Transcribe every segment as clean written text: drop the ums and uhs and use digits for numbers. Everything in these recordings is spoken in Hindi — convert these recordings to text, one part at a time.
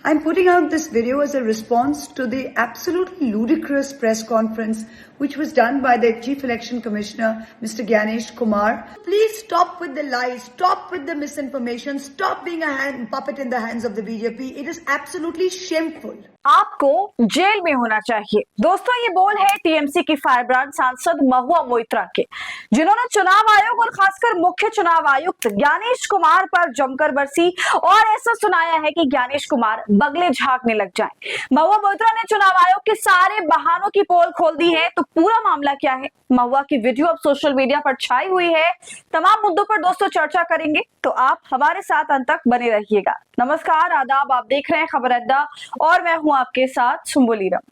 I'm putting out this video as a response to the absolutely ludicrous press conference which was done by the Chief Election Commissioner, Mr. Gyanesh Kumar. Please stop with the lies, stop with the misinformation, stop being a puppet in the hands of the BJP. It is absolutely shameful. आपको जेल में होना चाहिए। दोस्तों, ये बोल है टीएमसी की फायरब्रांड सांसद महुआ मोइत्रा के, जिन्होंने चुनाव आयोग और खासकर मुख्य चुनाव आयुक्त ज्ञानेश कुमार पर जमकर बरसी और ऐसा सुनाया है कि ज्ञानेश कुमार बगले झांकने लग जाएं। महुआ मोइत्रा ने चुनाव आयोग के सारे बहानों की पोल खोल दी है। तो पूरा मामला क्या है? महुआ की वीडियो अब सोशल मीडिया पर छाई हुई है। तमाम मुद्दों पर दोस्तों चर्चा करेंगे, तो आप हमारे साथ अंत तक बने रहिएगा। नमस्कार, आदाब, आप देख रहे हैं खबर अड्डा और मैं हूं आपके साथ सुम्बुलीरम।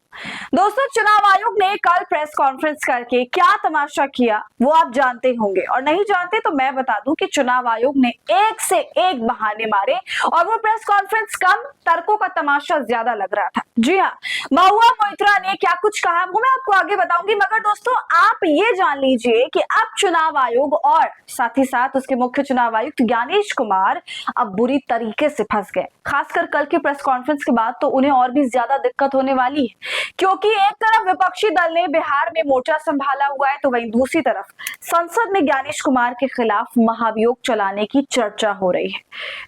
दोस्तों, चुनाव आयोग ने कल प्रेस कॉन्फ्रेंस करके क्या तमाशा किया वो आप जानते होंगे, और नहीं जानते तो मैं बता दूं कि चुनाव आयोग ने एक से एक बहाने मारे और वो प्रेस कॉन्फ्रेंस कम, तर्कों का तमाशा ज्यादा लग रहा था। जी हाँ, महुआ मोइत्रा ने क्या कुछ कहा वो मैं आपको आगे बताऊंगी, मगर दोस्तों आप ये जान लीजिए कि अब चुनाव आयोग और साथ ही साथ उसके मुख्य चुनाव आयुक्त ज्ञानेश कुमार अब बुरी तरीके से फंस गए। खासकर कल की प्रेस कॉन्फ्रेंस के बाद तो उन्हें और भी ज्यादा दिक्कत होने वाली है, क्योंकि एक तरफ विपक्षी दल ने बिहार में मोर्चा संभाला हुआ है, तो वहीं दूसरी तरफ संसद में ज्ञानेश कुमार के खिलाफ महाभियोग चलाने की चर्चा हो रही है।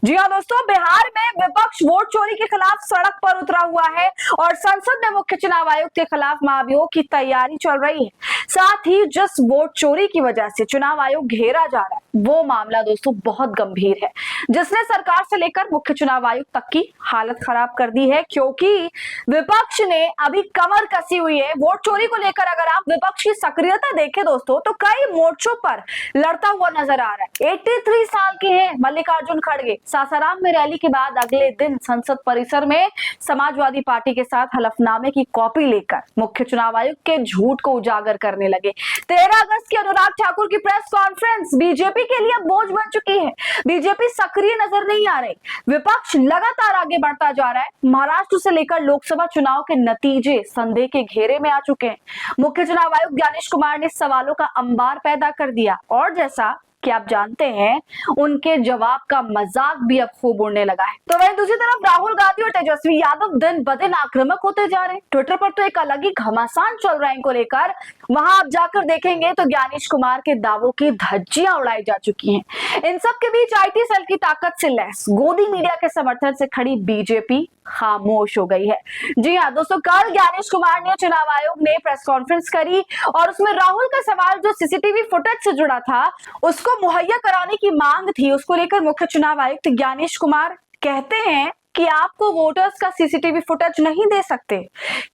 जी हाँ दोस्तों, बिहार में विपक्ष वोट चोरी के खिलाफ सड़क पर उतरा हुआ है और संसद में मुख्य चुनाव आयुक्त के खिलाफ महाभियोग की तैयारी चल रही है। साथ ही जिस वोट चोरी की वजह से चुनाव आयोग घेरा जा रहा है वो मामला दोस्तों बहुत गंभीर है, जिसने सरकार से लेकर मुख्य चुनाव आयुक्त तक की हालत खराब कर दी है, क्योंकि विपक्ष ने अभी कमर कसी हुई है वोट चोरी को लेकर। अगर आप विपक्ष की सक्रियता देखें दोस्तों तो कई मोर्चों पर लड़ता हुआ नजर आ रहा है। 83 साल के हैं मल्लिकार्जुन खड़गे। सासाराम में रैली के बाद अगले दिन संसद परिसर में समाजवादी पार्टी के साथ हलफनामे की कॉपी लेकर मुख्य चुनाव आयुक्त के झूठ को उजागर करने लगे। 13 अगस्त की अनुराग ठाकुर की प्रेस कॉन्फ्रेंस बीजेपी के लिए बोझ बन चुकी है। बीजेपी सक्रिय नजर नहीं आ रही, विपक्ष लगातार आगे बढ़ता जा रहा है। महाराष्ट्र से लेकर लोकसभा चुनाव के नतीजे संदेह के घेरे में आ चुके हैं। मुख्य चुनाव आयुक्त ज्ञानेश कुमार ने सवालों का अंबार पैदा कर दिया और जैसा कि आप जानते हैं उनके जवाब का मजाक भी अब खूब उड़ने लगा है। तो वहीं दूसरी तरफ राहुल गांधी और तेजस्वी यादव दिन ब दिन आक्रामक होते जा रहे हैं। ट्विटर पर तो एक अलग ही घमासान चल रहा है इनको लेकर। वहां आप जाकर देखेंगे तो ज्ञानेश कुमार के दावों की धज्जियां उड़ाई जा चुकी हैं। इन सब के बीच आईटी सेल की ताकत से लैस गोदी मीडिया के समर्थन से खड़ी बीजेपी खामोश हो गई है। जी हाँ दोस्तों, कल ज्ञानेश कुमार ने चुनाव आयोग ने प्रेस कॉन्फ्रेंस करी और उसमें राहुल का सवाल जो सीसीटीवी फुटेज से जुड़ा था उसको मुहैया कराने की मांग थी, उसको लेकर मुख्य चुनाव आयुक्त ज्ञानेश कुमार कहते हैं कि आपको वोटर्स का सीसीटीवी फुटेज नहीं दे सकते।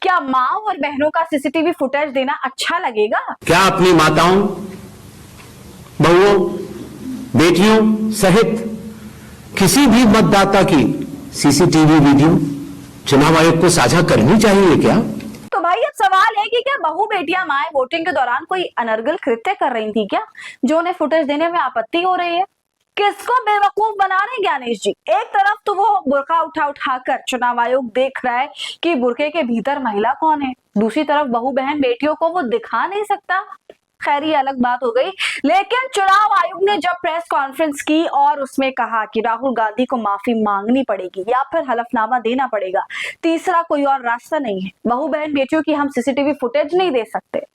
क्या माँ और बहनों का सीसीटीवी फुटेज देना अच्छा लगेगा? क्या अपनी माताओं, बहुओं, बेटियों सहित किसी भी मतदाता की सीसीटीवी वीडियो चुनाव आयोग को साझा करनी चाहिए क्या? तो भाई अब सवाल है कि क्या बहू बेटियां माए वोटिंग के दौरान कोई अनर्गल कृत्य कर रही थी क्या, जो उन्हें फुटेज देने में आपत्ति हो रही है? किसको बेवकूफ बना रहे हैं ज्ञानेश जी? एक तरफ तो वो बुर्का उठाकर चुनाव आयोग देख रहा है कि बुर्के के भीतर महिला कौन है, दूसरी तरफ बहू बहन बेटियों को वो दिखा नहीं सकता। खैर ये अलग बात हो गई, लेकिन चुनाव आयोग ने जब प्रेस कॉन्फ्रेंस की और उसमें कहा कि राहुल गांधी को माफी मांगनी पड़ेगी या फिर हलफनामा देना पड़ेगा, तीसरा कोई और रास्ता नहीं है, बहू बहन बेटियों की हम सीसीटीवी फुटेज नहीं दे सकते।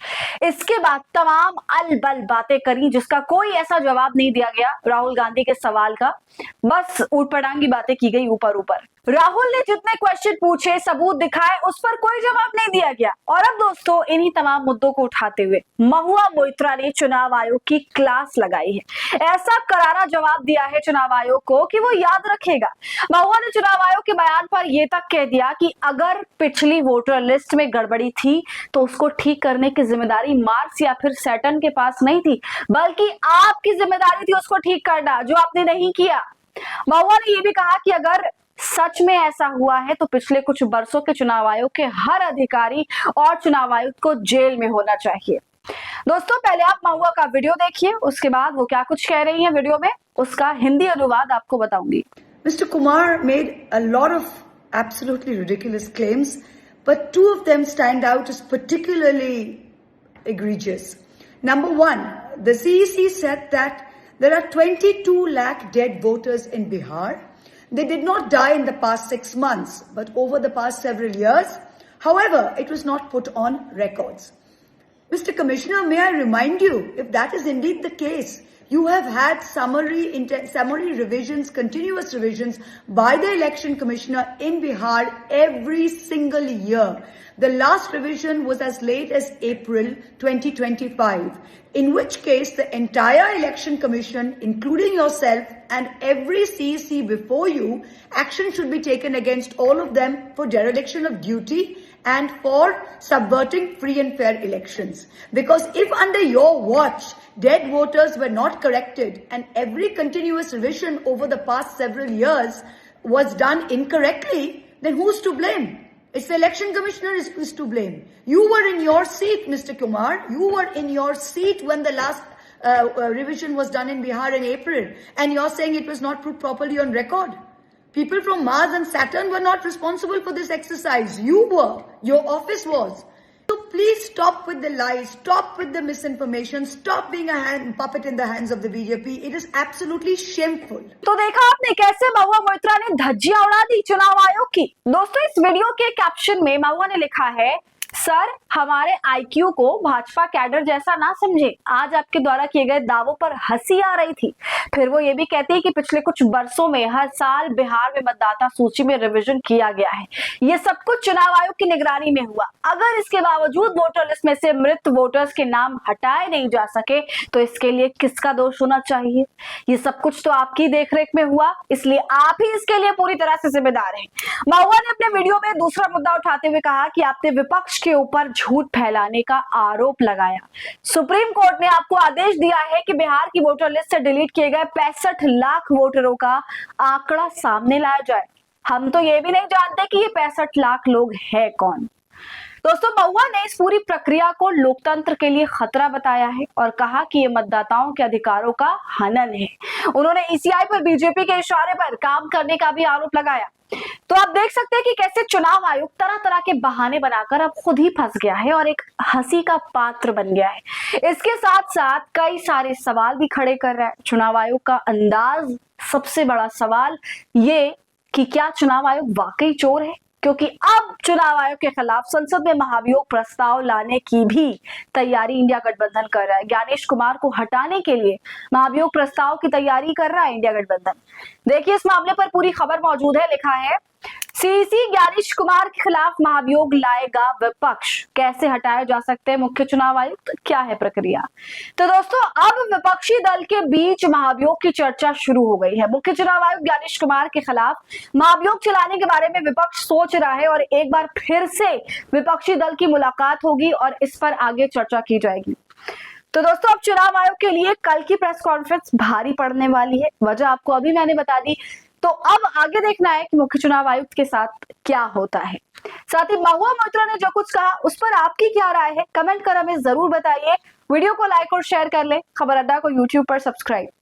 इसके बाद तमाम अलबल बातें करी जिसका कोई ऐसा जवाब नहीं दिया गया राहुल गांधी के सवाल का, बस ऊटपटांगी बातें की गई ऊपर ऊपर। राहुल ने जितने क्वेश्चन पूछे, सबूत दिखाए, उस पर कोई जवाब नहीं दिया गया। और अब दोस्तों इन्हीं तमाम मुद्दों को उठाते हुए महुआ मोइत्रा ने चुनाव आयोग की क्लास लगाई है। ऐसा करारा जवाब दिया है चुनाव आयोग को कि वो याद रखेगा। महुआ ने चुनाव आयोग के बयान पर यह तक कह दिया कि अगर पिछली वोटर लिस्ट में गड़बड़ी थी तो उसको ठीक करने की जिम्मेदारी मार्क्स या फिर सैटन के पास नहीं थी, बल्कि आपकी जिम्मेदारी थी उसको ठीक करना, जो आपने नहीं किया। महुआ ने यह भी कहा कि अगर सच में ऐसा हुआ है तो पिछले कुछ वर्षों के चुनाव आयोग के हर अधिकारी और चुनाव आयुक्त को जेल में होना चाहिए। दोस्तों पहले आप महुआ का वीडियो देखिए, उसके बाद वो क्या कुछ कह रही हैं वीडियो में उसका हिंदी अनुवाद आपको बताऊंगी। Mr. Kumar made a lot of absolutely ridiculous claims, but two of them stand out as particularly egregious. Number one, the CEC said that there are 22 lakh dead voters in Bihar. They did not die in the past 6 months, but over the past several years. However, it was not put on records. Mr. Commissioner, may I remind you, if that is indeed the case, you have had summary revisions, continuous revisions by the Election Commissioner in Bihar every single year. The last revision was as late as April 2025, in which case the entire Election Commission, including yourself and every CEC before you, action should be taken against all of them for dereliction of duty and for subverting free and fair elections. Because if under your watch, dead voters were not corrected and every continuous revision over the past several years was done incorrectly, then who's to blame? It's the Election Commissioner is to blame. You were in your seat, Mr. Kumar. You were in your seat when the last revision was done in Bihar in April. And you're saying it was not put properly on record. People from Mars and Saturn were not responsible for this exercise. You were. Your office was. So please stop with the lies, stop with the misinformation, stop being a puppet in the hands of the BJP. It is absolutely shameful. तो देखा आपने कैसे महुआ मोइत्रा ने धज्जियां उड़ा दी चुनाव आयोग की। दोस्तों, इस वीडियो के कैप्शन में महुआ ने लिखा है, सर हमारे आईक्यू को भाजपा कैडर जैसा ना समझे, आज आपके द्वारा किए गए दावों पर हंसी आ रही थी। फिर वो ये भी कहते हैं कि पिछले कुछ वर्षों में हर साल बिहार में मतदाता सूची में रिवीजन किया गया है। ये सब कुछ चुनाव आयोग की निगरानी में हुआ। अगर इसके बावजूद वोटर लिस्ट में से मृत वोटर्स के नाम हटाए नहीं जा सके तो इसके लिए किसका दोष होना चाहिए? ये सब कुछ तो आपकी देखरेख में हुआ, इसलिए आप ही इसके लिए पूरी तरह से जिम्मेदार हैं। महुआ ने अपने वीडियो में दूसरा मुद्दा उठाते हुए कहा कि आपने विपक्ष के ऊपर झूठ फैलाने का आरोप लगाया। सुप्रीम कोर्ट ने आपको आदेश दिया है कि बिहार की वोटर लिस्ट से डिलीट किए गए 65 लाख वोटरों का आंकड़ा सामने लाया जाए। हम तो ये भी नहीं जानते कि ये 65 लाख लोग हैं कौन। दोस्तों, महुआ ने इस पूरी प्रक्रिया को लोकतंत्र के लिए खतरा बताया है और कहा कि ये मतदाताओं के अधिकारों का हनन है। उन्होंने ईसीआई पर बीजेपी के इशारे पर काम करने का भी आरोप लगाया। तो आप देख सकते हैं कि कैसे चुनाव आयोग तरह तरह के बहाने बनाकर अब खुद ही फंस गया है और एक हंसी का पात्र बन गया है। इसके साथ साथ कई सारे सवाल भी खड़े कर रहा है चुनाव आयोग का अंदाज। सबसे बड़ा सवाल ये कि क्या चुनाव आयोग वाकई चोर है, क्योंकि अब चुनाव आयोग के खिलाफ संसद में महाभियोग प्रस्ताव लाने की भी तैयारी इंडिया गठबंधन कर रहा है। ज्ञानेश कुमार को हटाने के लिए महाभियोग प्रस्ताव की तैयारी कर रहा है इंडिया गठबंधन। देखिए, इस मामले पर पूरी खबर मौजूद है। लिखा है, सीसी ज्ञानेश कुमार के खिलाफ महाभियोग लाएगा विपक्ष, कैसे हटाए जा सकते हैं मुख्य चुनाव आयुक्त, क्या है प्रक्रिया। तो दोस्तों, अब विपक्षी दल के बीच महाभियोग की चर्चा शुरू हो गई है। मुख्य चुनाव आयुक्त ज्ञानेश कुमार के खिलाफ महाभियोग चलाने के बारे में विपक्ष सोच रहा है और एक बार फिर से विपक्षी दल की मुलाकात होगी और इस पर आगे चर्चा की जाएगी। तो दोस्तों, अब चुनाव आयोग के लिए कल की प्रेस कॉन्फ्रेंस भारी पड़ने वाली है। वजह आपको अभी मैंने बता दी। तो अब आगे देखना है कि मुख्य चुनाव आयुक्त के साथ क्या होता है। साथ ही महुआ मोइत्रा ने जो कुछ कहा उस पर आपकी क्या राय है, कमेंट कर हमें जरूर बताइए। वीडियो को लाइक और शेयर कर ले। खबर अड्डा को यूट्यूब पर सब्सक्राइब